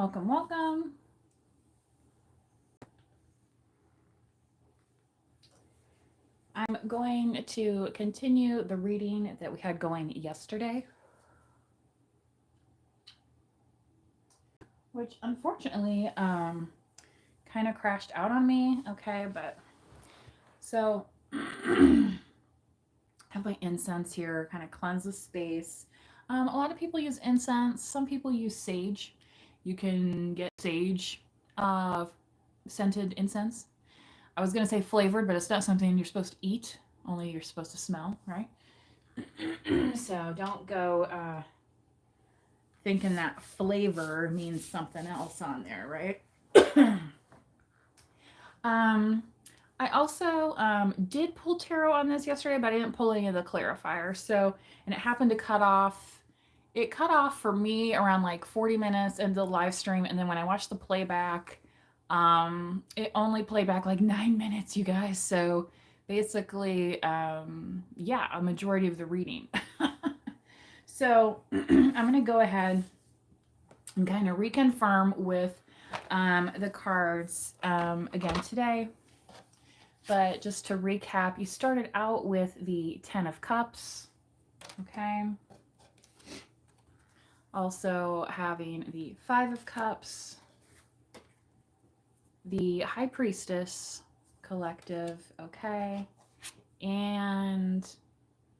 Welcome, welcome. I'm going to continue the reading that we had going yesterday, which unfortunately kind of crashed out on me. Okay, but so I have my incense here, kind of cleanse the space. A lot of people use incense. Some people use sage. You can get sage scented incense. I was going to say flavored, but it's not something you're supposed to eat. Only you're supposed to smell, right? So don't go thinking that flavor means something else on there, right? I also did pull tarot on this yesterday, but I didn't pull any of the clarifiers. So, and it happened to cut off. It cut off for me around like 40 minutes into the live stream, and then when I watched the playback, it only played back like 9 minutes, you guys. So basically, yeah, a majority of the reading. So I'm gonna go ahead and kind of reconfirm with the cards again today. But just to recap, you started out with the 10 of Cups, okay? Also having the 5 of Cups, the High Priestess collective, okay? And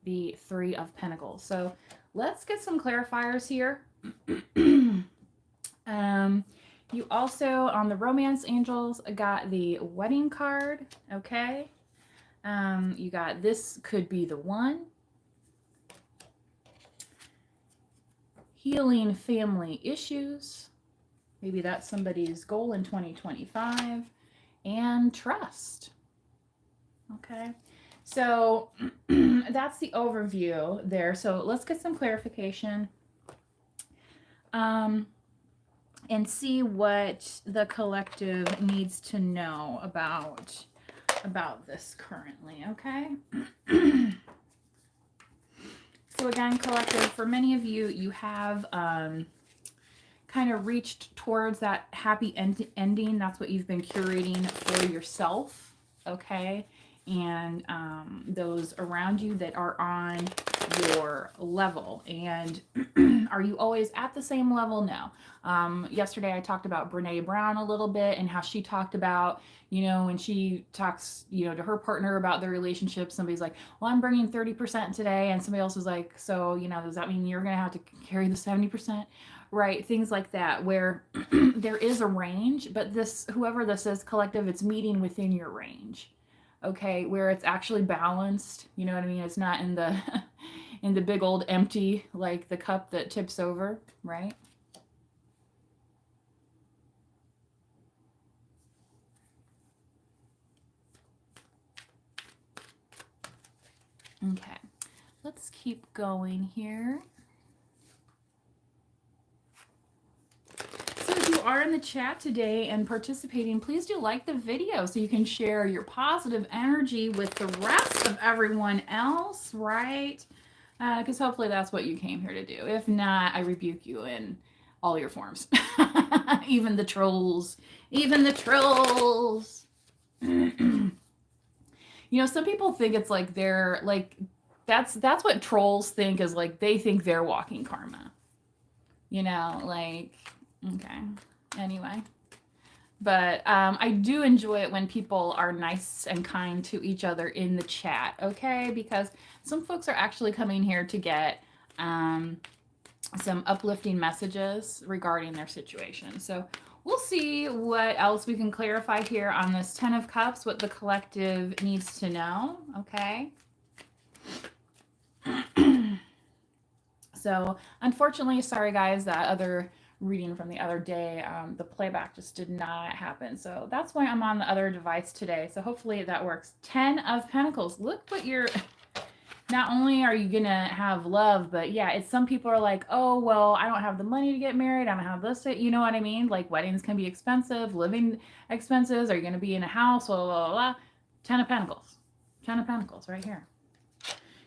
the 3 of Pentacles. So let's get some clarifiers here. You also, on the Romance Angels, got the wedding card, okay? You got this could be the one. Healing family issues. Maybe that's somebody's goal in 2025. And trust. Okay. So that's the overview there. So let's get some clarification. And see what the collective needs to know about this currently, okay? So again, collective, for many of you, you have kind of reached towards that happy ending. That's what you've been curating for yourself, okay? And those around you that are on your level. And are you always at the same level? No. Yesterday I talked about Brene Brown a little bit and how she talked about, you know, when she talks, you know, to her partner about their relationship, somebody's like, well, I'm bringing 30% today. And somebody else was like, so, you know, does that mean you're going to have to carry the 70%? Right. Things like that, where there is a range, but this, whoever this is collective, it's meeting within your range. Okay, where it's actually balanced, you know what I mean? It's not in the in the big old empty, like the cup that tips over, right? Okay, let's keep going here. So if you are in the chat today and participating, please do like the video so you can share your positive energy with the rest of everyone else, right? Because hopefully that's what you came here to do. If not, I rebuke you in all your forms. Even the trolls. Even the trolls. You know, some people think it's like they're like, that's what trolls think, is like they think they're walking karma. You know, like, okay. Anyway. But I do enjoy it when people are nice and kind to each other in the chat, okay? Because some folks are actually coming here to get some uplifting messages regarding their situation. So we'll see what else we can clarify here on this 10 of Cups, what the collective needs to know, okay? So unfortunately, sorry guys, that other reading from the other day, the playback just did not happen. So that's why I'm on the other device today. So hopefully that works. 10 of Pentacles. Look what you're, not only are you gonna have love, but yeah, it's, some people are like, oh, well, I don't have the money to get married. I don't have this, you know what I mean? Like weddings can be expensive, living expenses. Are you gonna be in a house? Blah, blah, blah, blah. 10 of Pentacles. 10 of Pentacles right here.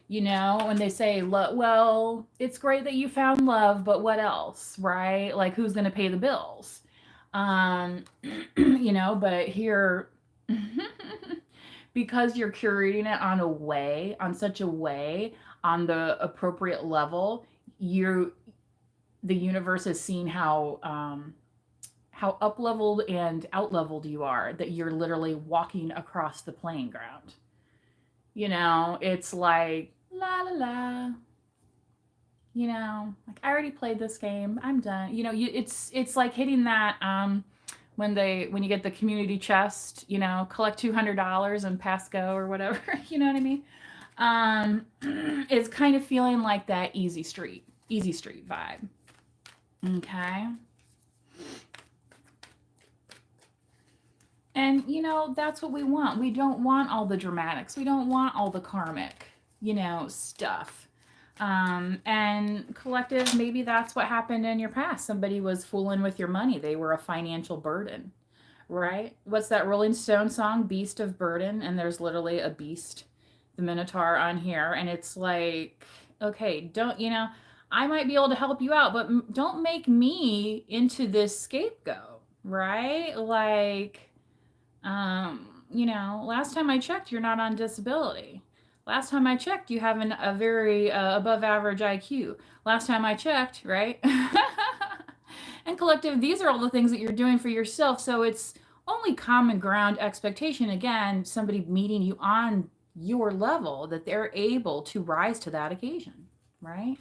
You know, when they say, well, it's great that you found love, but what else, right? Like, who's going to pay the bills? You know, but here, because you're curating it on such a way, on the appropriate level, the universe has seen how up leveled and out leveled you are, that you're literally walking across the playing ground. You know, it's like la la la. You know, like I already played this game. I'm done. You know, it's like hitting that when you get the community chest. You know, collect $200 and pass go or whatever. You know what I mean? It's kind of feeling like that easy street vibe. Okay. And, you know, that's what we want. We don't want all the dramatics. We don't want all the karmic, you know, stuff. And collective, maybe that's what happened in your past. Somebody was fooling with your money. They were a financial burden, right? What's that Rolling Stone song, Beast of Burden? And there's literally a beast, the Minotaur on here. And it's like, okay, don't, you know, I might be able to help you out, but don't make me into this scapegoat, right? Like, you know, last time I checked, you're not on disability. Last time I checked, you have a very above average IQ. Last time I checked, right? And collective, these are all the things that you're doing for yourself. So it's only common ground expectation. Again, somebody meeting you on your level, that they're able to rise to that occasion, right?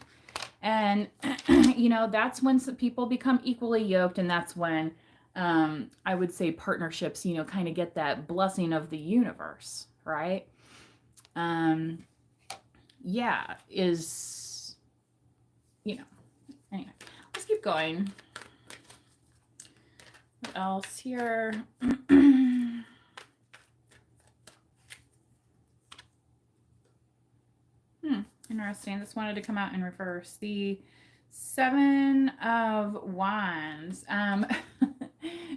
And, you know, that's when some people become equally yoked. And that's when I would say partnerships, you know, kind of get that blessing of the universe, right? Yeah, is, you know, anyway, let's keep going. What else here? Interesting. This wanted to come out in reverse. The Seven of Wands.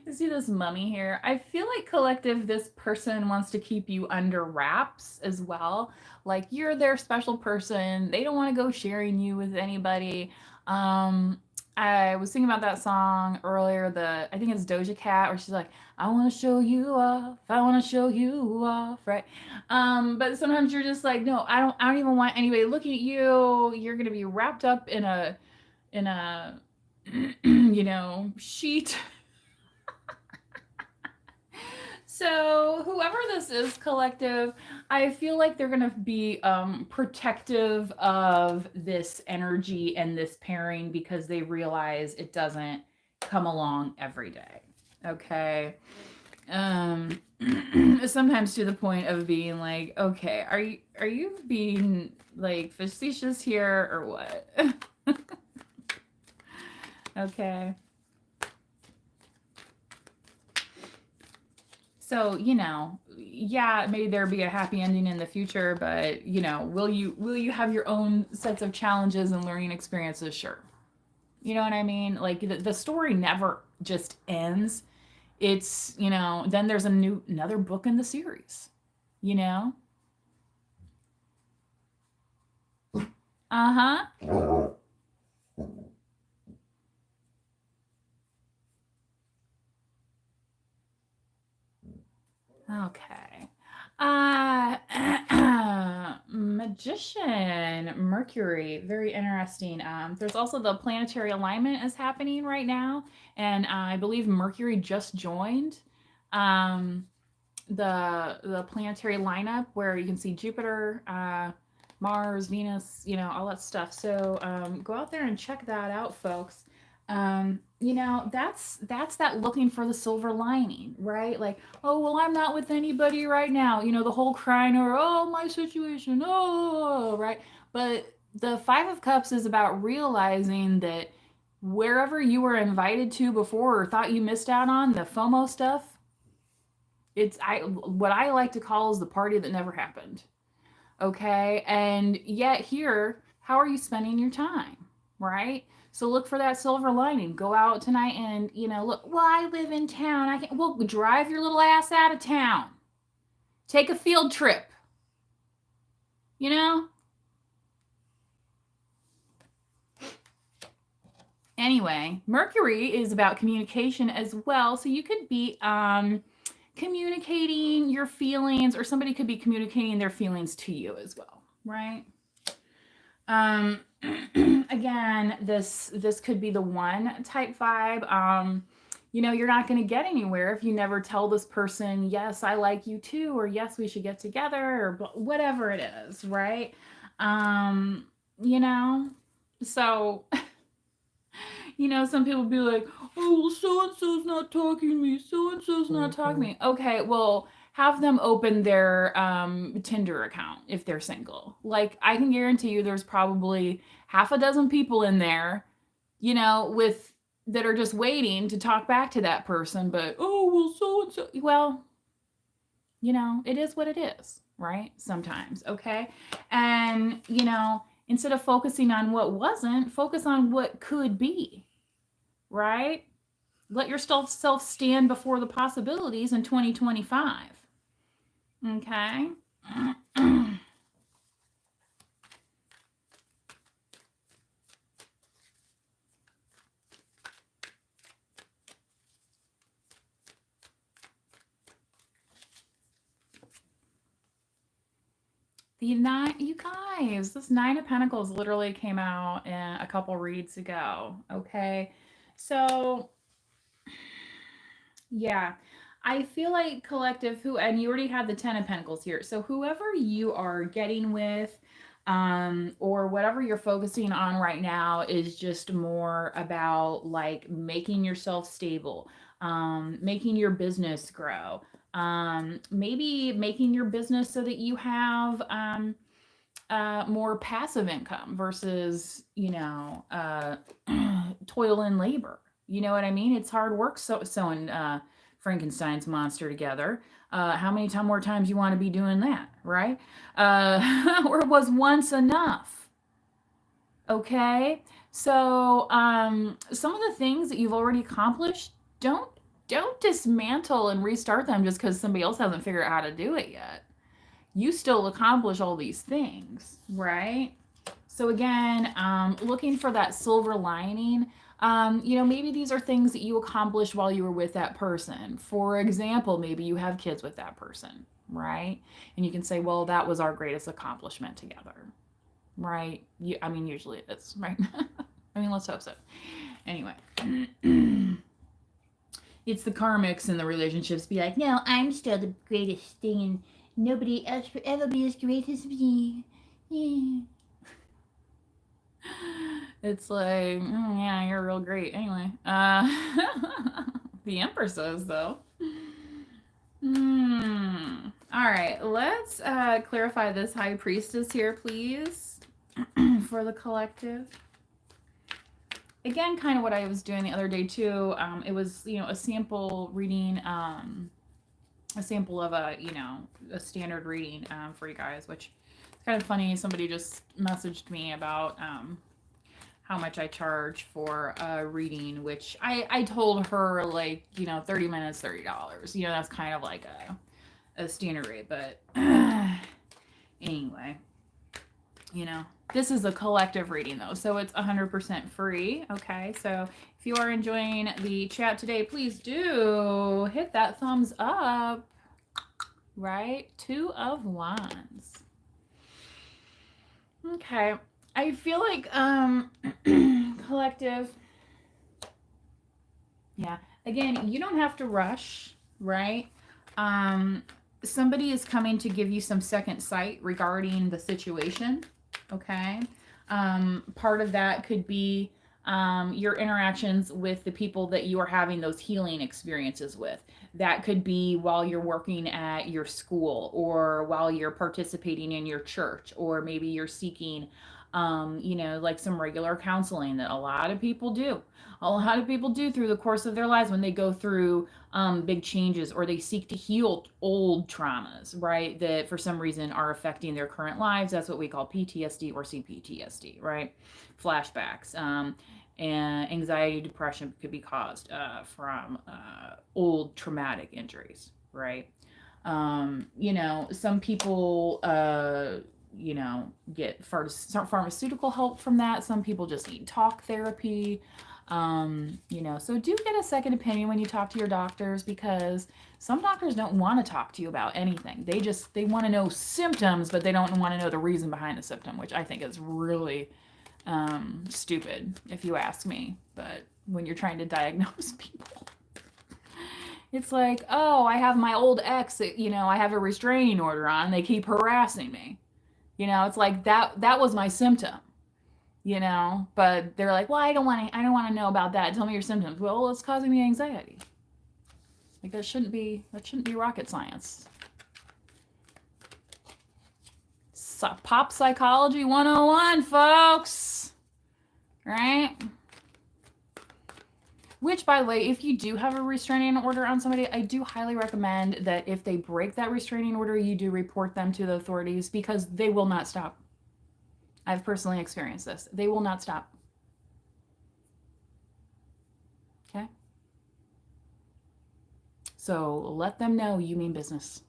You see this mummy here? I feel like collective, this person wants to keep you under wraps as well. Like you're their special person. They don't want to go sharing you with anybody. I was thinking about that song earlier. I think it's Doja Cat, where she's like, "I want to show you off. I want to show you off," right? But sometimes you're just like, no, I don't even want anybody looking at you. You're gonna be wrapped up in a you know, sheet. So whoever this is, collective, I feel like they're going to be protective of this energy and this pairing, because they realize it doesn't come along every day. Okay. Sometimes to the point of being like, okay, are you being like facetious here or what? Okay. So, you know, yeah, maybe there be a happy ending in the future, but you know, will you have your own sets of challenges and learning experiences? Sure. You know what I mean? Like the story never just ends. It's, you know, then there's another book in the series, you know? Uh-huh. Okay. Uh, Magician, Mercury, very interesting. There's also the planetary alignment is happening right now, and I believe Mercury just joined the planetary lineup, where you can see Jupiter, Mars, Venus, you know, all that stuff. So go out there and check that out, folks. You know, that's that looking for the silver lining, right? Like, oh, well, I'm not with anybody right now. You know, the whole crying or, oh, my situation, oh, right? But the Five of Cups is about realizing that wherever you were invited to before or thought you missed out on, the FOMO stuff, it's what I like to call is the party that never happened. Okay? And yet here, how are you spending your time? Right? So look for that silver lining. Go out tonight and, you know, look, well, I live in town. I can well, drive your little ass out of town. Take a field trip. You know? Anyway, Mercury is about communication as well. So you could be communicating your feelings, or somebody could be communicating their feelings to you as well, right? Again, this could be the one type vibe. You know, you're not going to get anywhere if you never tell this person, yes, I like you too, or yes, we should get together, or whatever it is, right? You know, so you know, some people be like, oh, well, so-and-so's not talking to me, so-and-so's not talking to me. Okay, well, have them open their Tinder account if they're single. Like, I can guarantee you there's probably half a dozen people in there, you know, with that are just waiting to talk back to that person. But, oh, well, so-and-so. Well, you know, it is what it is, right? Sometimes, okay? And, you know, instead of focusing on what wasn't, focus on what could be, right? Let yourself stand before the possibilities in 2025. Okay? You guys, this Nine of Pentacles literally came out a couple reads ago. Okay? So, yeah. I feel like collective and you already had the Ten of Pentacles here. So whoever you are getting with, or whatever you're focusing on right now is just more about like making yourself stable, making your business grow, maybe making your business so that you have more passive income versus, you know, toil and labor. You know what I mean? It's hard work sewing Frankenstein's monster together. How many more times you want to be doing that, right? Or was once enough? Okay, so some of the things that you've already accomplished, don't dismantle and restart them just because somebody else hasn't figured out how to do it yet. You still accomplish all these things, right? So again, looking for that silver lining. You know, maybe these are things that you accomplished while you were with that person. For example, maybe you have kids with that person, right? And you can say, well, that was our greatest accomplishment together, right? I mean, usually it is, right? I mean, let's hope so. Anyway. It's the karmics in the relationships be like, no, I'm still the greatest thing, and nobody else will ever be as great as me. Yeah. It's like, yeah, you're real great. Anyway, the Empresses, though. All right, let's clarify this High Priestess here, please, for the collective. Again, kind of what I was doing the other day, too. It was, you know, a sample reading, a sample of a, you know, a standard reading for you guys, which is kind of funny. Somebody just messaged me about how much I charge for a reading, which I told her, like, you know, 30 minutes, $30. You know, that's kind of like a standard rate. But anyway, you know, this is a collective reading, though, so it's 100% free. Okay, so if you are enjoying the chat today, please do hit that thumbs up, right? Two of Wands. Okay, I feel like collective, yeah, again, you don't have to rush, right? Somebody is coming to give you some second sight regarding the situation, okay? Part of that could be your interactions with the people that you are having those healing experiences with. That could be while you're working at your school, or while you're participating in your church, or maybe you're seeking, you know, like some regular counseling that a lot of people do. A lot of people do through the course of their lives when they go through big changes, or they seek to heal old traumas, right? That for some reason are affecting their current lives. That's what we call PTSD or CPTSD, right? Flashbacks. And anxiety, depression could be caused from old traumatic injuries, right? You know, some people, you know, get pharmaceutical help from that. Some people just need talk therapy. You know, so do get a second opinion when you talk to your doctors, because some doctors don't want to talk to you about anything. They want to know symptoms, but they don't want to know the reason behind the symptom, which I think is really stupid, if you ask me. But when you're trying to diagnose people, it's like, oh, I have my old ex, you know, I have a restraining order on, they keep harassing me. You know, it's like that was my symptom, you know, but they're like, well, I don't want to know about that. Tell me your symptoms. Well, it's causing me anxiety. Like that shouldn't be rocket science. Pop psychology 101, folks. Right? Which, by the way, if you do have a restraining order on somebody, I do highly recommend that if they break that restraining order, you do report them to the authorities, because they will not stop. I've personally experienced this. They will not stop. Okay? So let them know you mean business.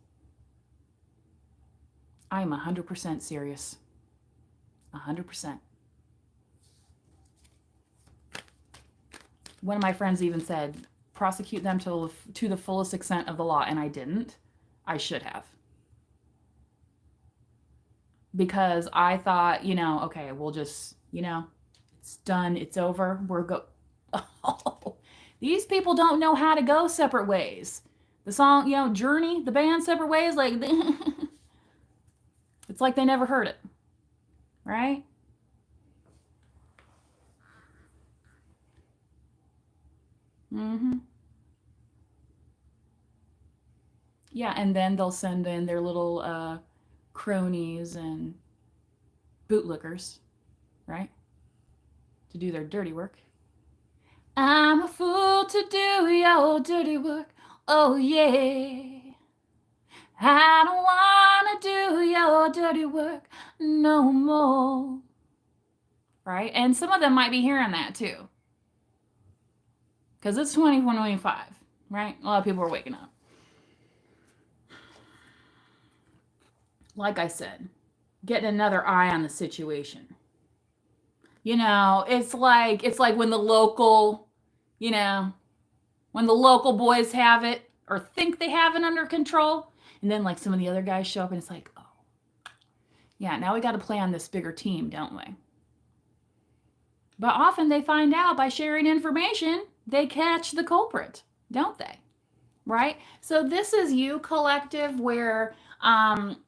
I'm 100% serious. 100%. One of my friends even said, prosecute them to the fullest extent of the law, and I didn't. I should have. Because I thought, you know, okay, we'll just, you know, it's done, it's over, Oh, these people don't know how to go separate ways. The song, you know, Journey, the band Separate Ways, like, it's like they never heard it, right? Mm-hmm. Yeah, and then they'll send in their little cronies and bootlickers, right? To do their dirty work. I'm a fool to do your dirty work. Oh, yeah. I don't want to do your dirty work no more. Right? And some of them might be hearing that too. Because it's 2025, right? A lot of people are waking up. Like I said, getting another eye on the situation. You know, it's like when the local, you know, when the local boys have it or think they have it under control, and then like some of the other guys show up and it's like, oh, yeah, now we got to play on this bigger team, don't we? But often they find out by sharing information, they catch the culprit, don't they? Right? So this is you, collective, where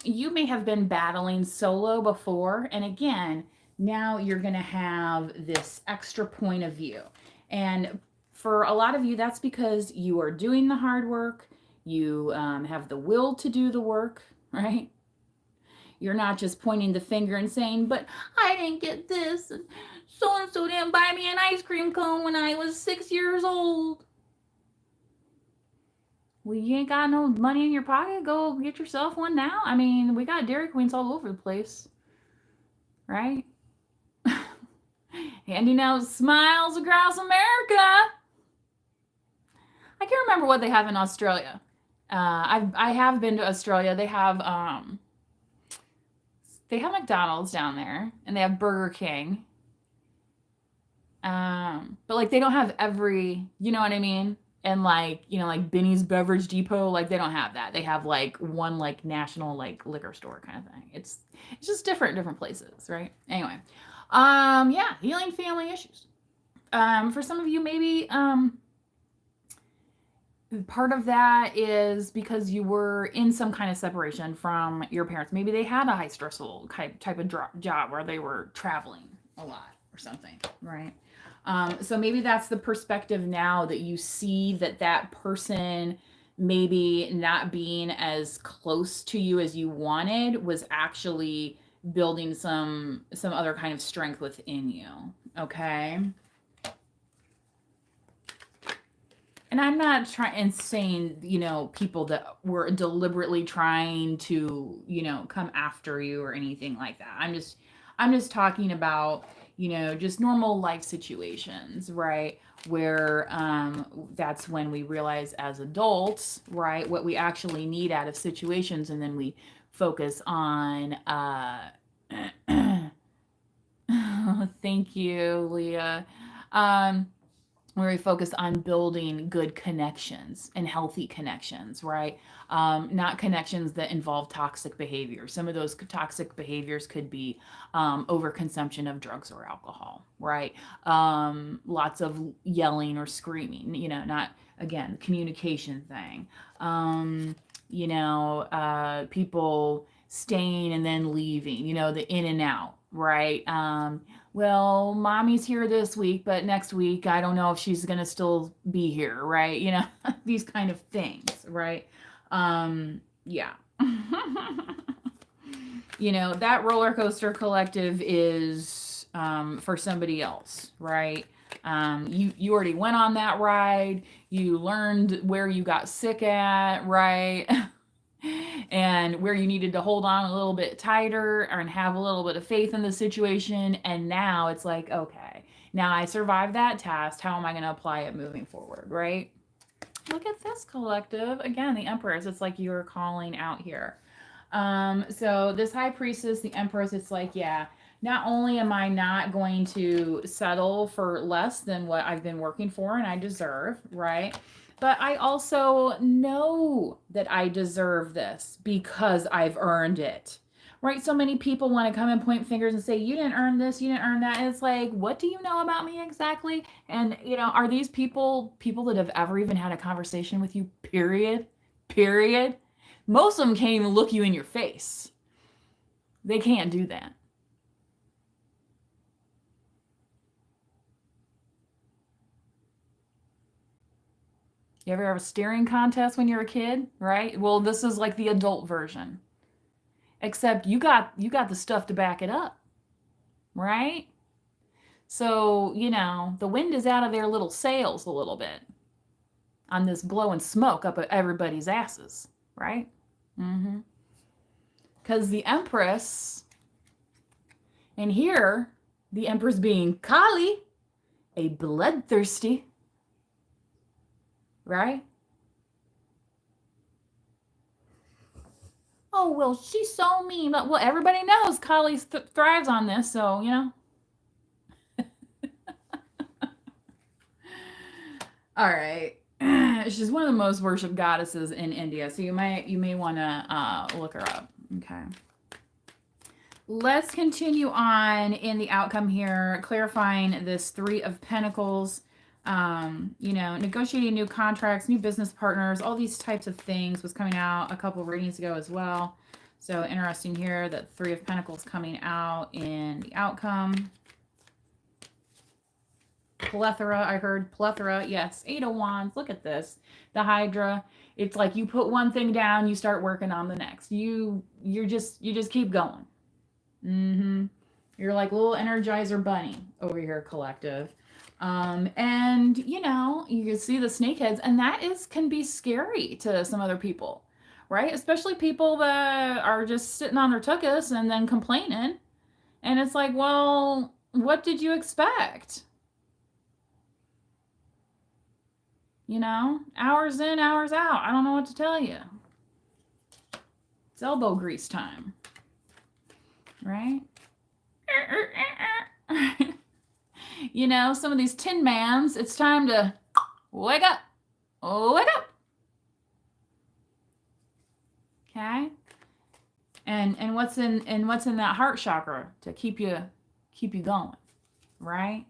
you may have been battling solo before, and again, now you're going to have this extra point of view. And for a lot of you, that's because you are doing the hard work. You have the will to do the work, right? You're not just pointing the finger and saying, but I didn't get this, and so didn't buy me an ice cream cone when I was 6 years old. Well, you ain't got no money in your pocket? Go get yourself one now. I mean, we got Dairy Queens all over the place, right? Handing out smiles across America. I can't remember what they have in Australia. I have been to Australia. They have McDonald's down there, and they have Burger King. But like they don't have every, you know what I mean? And like, you know, like Benny's Beverage Depot, like they don't have that. They have like one like national like liquor store kind of thing. It's just different places, right? Anyway. Yeah, healing family issues. For some of you, maybe part of that is because you were in some kind of separation from your parents. Maybe they had a high stressful type of job where they were traveling a lot or something, right? So maybe that's the perspective now that you see that person maybe not being as close to you as you wanted was actually building some other kind of strength within you. Okay. And I'm not saying, you know, people that were deliberately trying to, you know, come after you or anything like that. I'm just talking about, you know, just normal life situations, right? Where that's when we realize as adults, right, what we actually need out of situations, and then we focus on thank you, Leah. very focused on building good connections and healthy connections, right? Not connections that involve toxic behavior. Some of those toxic behaviors could be overconsumption of drugs or alcohol, right? Lots of yelling or screaming, not, again, communication thing. People staying and then leaving, the in and out, right? Well, mommy's here this week, but next week, I don't know if she's going to still be here, right? These kind of things, right? Yeah. That roller coaster collective is for somebody else, right? You already went on that ride. You learned where you got sick at, right? And where you needed to hold on a little bit tighter and have a little bit of faith in the situation. And now it's like, okay, now I survived that test. How am I going to apply it moving forward, right? Look at this collective. Again, the Empress. It's like you're calling out here. So this High Priestess, the Empress, it's like, yeah, not only am I not going to settle for less than what I've been working for and I deserve, right? But I also know that I deserve this because I've earned it, right? So many people want to come and point fingers and say, you didn't earn this, you didn't earn that. And it's like, what do you know about me exactly? And, are these people that have ever even had a conversation with you, period? Most of them can't even look you in your face. They can't do that. You ever have a staring contest when you're a kid, right? Well, this is like the adult version. Except you got the stuff to back it up, right? So, the wind is out of their little sails a little bit on this blowing smoke up at everybody's asses, right? Because the Empress, and here, the Empress being Kali, a bloodthirsty, right? Oh, well, she's so mean. Well, everybody knows Kali thrives on this, so, All right. She's one of the most worshipped goddesses in India, so you may want to look her up. Okay. Let's continue on in the outcome here, clarifying this Three of Pentacles. Negotiating new contracts, new business partners, all these types of things was coming out a couple of readings ago as well. So interesting here that Three of Pentacles coming out in the outcome. Plethora, I heard plethora. Yes, Eight of Wands. Look at this. The Hydra. It's like you put one thing down, you start working on the next. You just keep going. You're like little Energizer Bunny over here, collective. And you can see the snakeheads, and that can be scary to some other people, right? Especially people that are just sitting on their tuchus and then complaining. And it's like, well, what did you expect? Hours in, hours out. I don't know what to tell you. It's elbow grease time, right? Some of these Tin Mans, it's time to wake up. Wake up. Okay? And what's in that heart chakra to keep you going, right?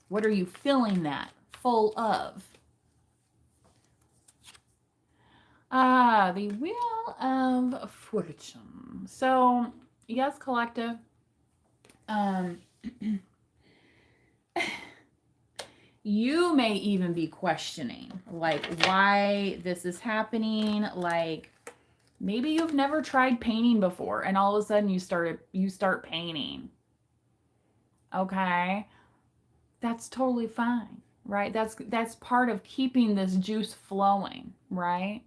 What are you filling that full of? The Wheel of Fortune. So, yes, collective. You may even be questioning, like, why this is happening. Like, maybe you've never tried painting before, and all of a sudden you start painting. Okay, that's totally fine, right? That's part of keeping this juice flowing, right?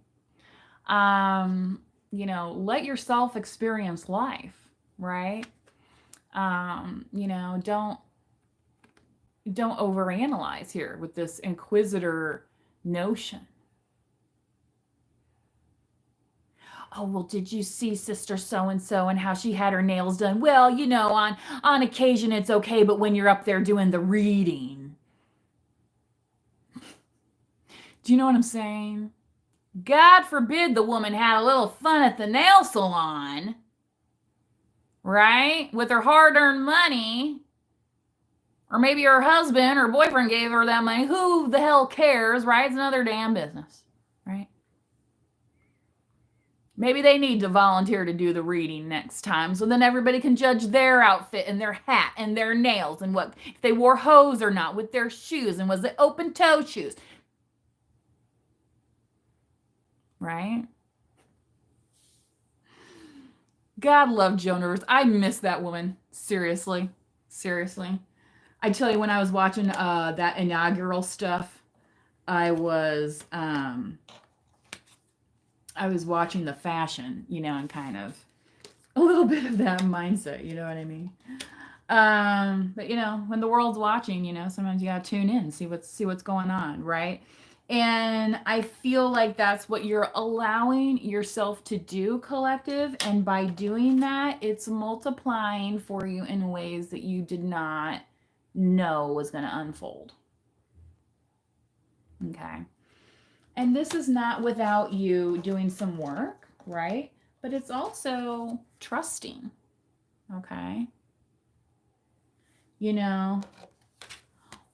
Let yourself experience life, right? Don't overanalyze here with this inquisitor notion. Oh, well, did you see Sister so-and-so and how she had her nails done? Well, on occasion it's okay, but when you're up there doing the reading, Do you know what I'm saying? God forbid the woman had a little fun at the nail salon, right? With her hard-earned money. Or maybe her husband or boyfriend gave her that money. Who the hell cares, right? It's another damn business, right? Maybe they need to volunteer to do the reading next time so then everybody can judge their outfit and their hat and their nails and what if they wore hose or not with their shoes and was it open toe shoes, right? God love Joan Rivers. I miss that woman. Seriously. I tell you, when I was watching that inaugural stuff, I was watching the fashion, and kind of a little bit of that mindset, you know what I mean? But when the world's watching, sometimes you gotta tune in, see what's going on, right? And I feel like that's what you're allowing yourself to do, collective. And by doing that, it's multiplying for you in ways that you did not know was going to unfold. Okay. And this is not without you doing some work, right? But it's also trusting. Okay.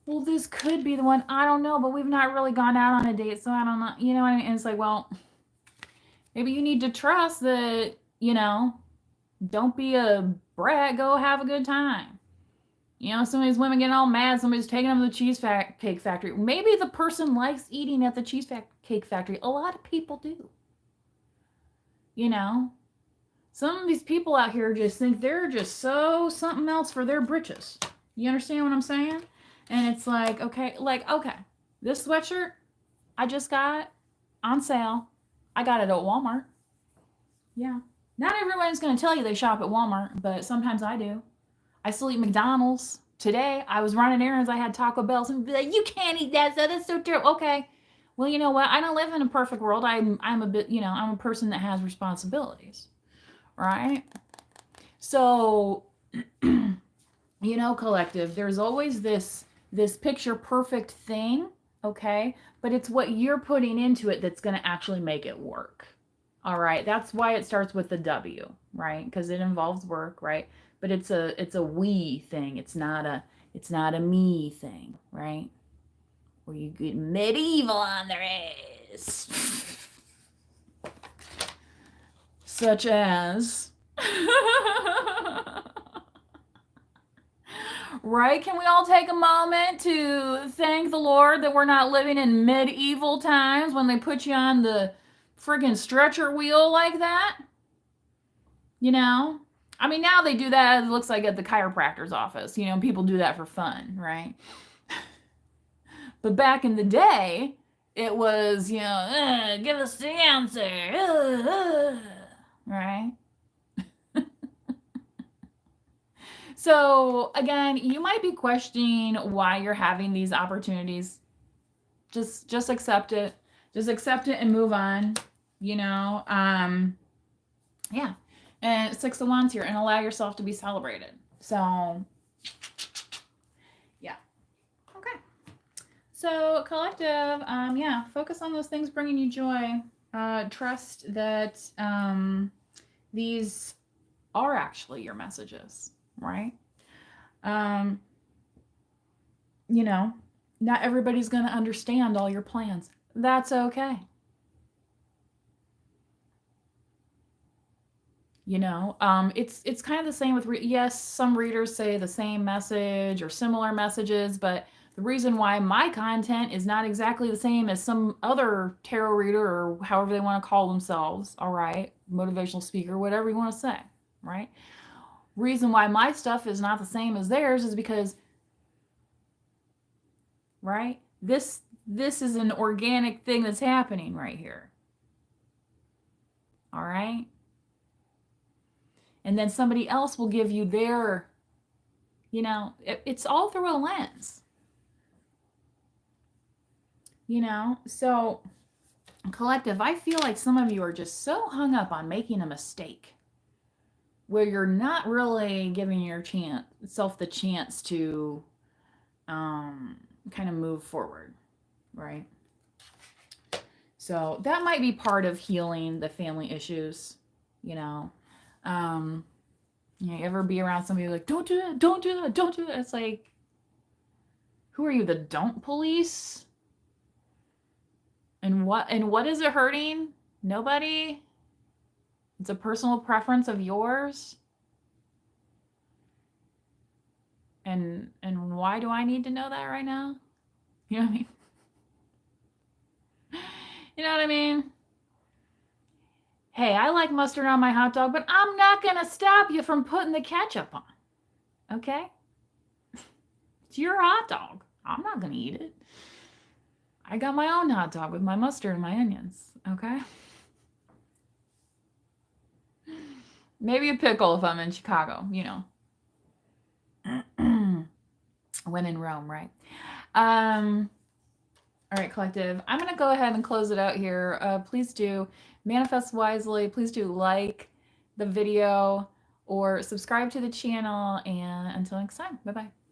Well, this could be the one. I don't know, but we've not really gone out on a date, so I don't know. You know what I mean? And it's like, well, maybe you need to trust that, don't be a brat. Go have a good time. Some of these women getting all mad. Somebody's taking them to the cheesecake factory. Maybe the person likes eating at the cheesecake factory. A lot of people do. Some of these people out here just think they're just so something else for their britches. You understand what I'm saying? And it's like, okay, this sweatshirt I just got on sale. I got it at Walmart. Yeah. Not everyone's going to tell you they shop at Walmart, but sometimes I do. I still eat McDonald's. Today, I was running errands. I had Taco Bell. Some be like, you can't eat that stuff. That's so terrible. Okay. Well, you know what? I don't live in a perfect world. I'm a bit, I'm a person that has responsibilities. Right? So, collective, there's always this picture perfect thing, okay? But it's what you're putting into it that's going to actually make it work. All right? That's why it starts with the W, right? Because it involves work, right? But it's a we thing. It's not a me thing, right? Where you get medieval on their ass. Such as right? Can we all take a moment to thank the Lord that we're not living in medieval times when they put you on the friggin' stretcher wheel like that? I mean, now they do that, it looks like at the chiropractor's office. People do that for fun, right? But back in the day, it was, give us the answer. Right? So again, you might be questioning why you're having these opportunities. Just accept it. Just accept it and move on. Yeah. And 6 of Wands here, and allow yourself to be celebrated. So yeah. Okay. So collective, focus on those things bringing you joy. Trust that these are actually your messages. Right? Not everybody's going to understand all your plans. That's okay. It's kind of the same with, yes, some readers say the same message or similar messages, but the reason why my content is not exactly the same as some other tarot reader or however they want to call themselves, all right, motivational speaker, whatever you want to say, right? Reason why my stuff is not the same as theirs is because, right, this is an organic thing that's happening right here. All right? And then somebody else will give you their, it's all through a lens. So collective, I feel like some of you are just so hung up on making a mistake where you're not really giving yourself the chance to kind of move forward, right? So that might be part of healing the family issues, you know. You ever be around somebody like, don't do that, don't do that, don't do that. It's like, who are you, the don't police? And what is it hurting? Nobody? It's a personal preference of yours. And why do I need to know that right now? You know what I mean? You know what I mean? Hey, I like mustard on my hot dog, but I'm not going to stop you from putting the ketchup on. Okay? It's your hot dog. I'm not going to eat it. I got my own hot dog with my mustard and my onions. Okay? Maybe a pickle if I'm in Chicago, you know. When in Rome, right? All right, collective. I'm going to go ahead and close it out here. Please do manifest wisely. Please do like the video or subscribe to the channel. And until next time, bye-bye.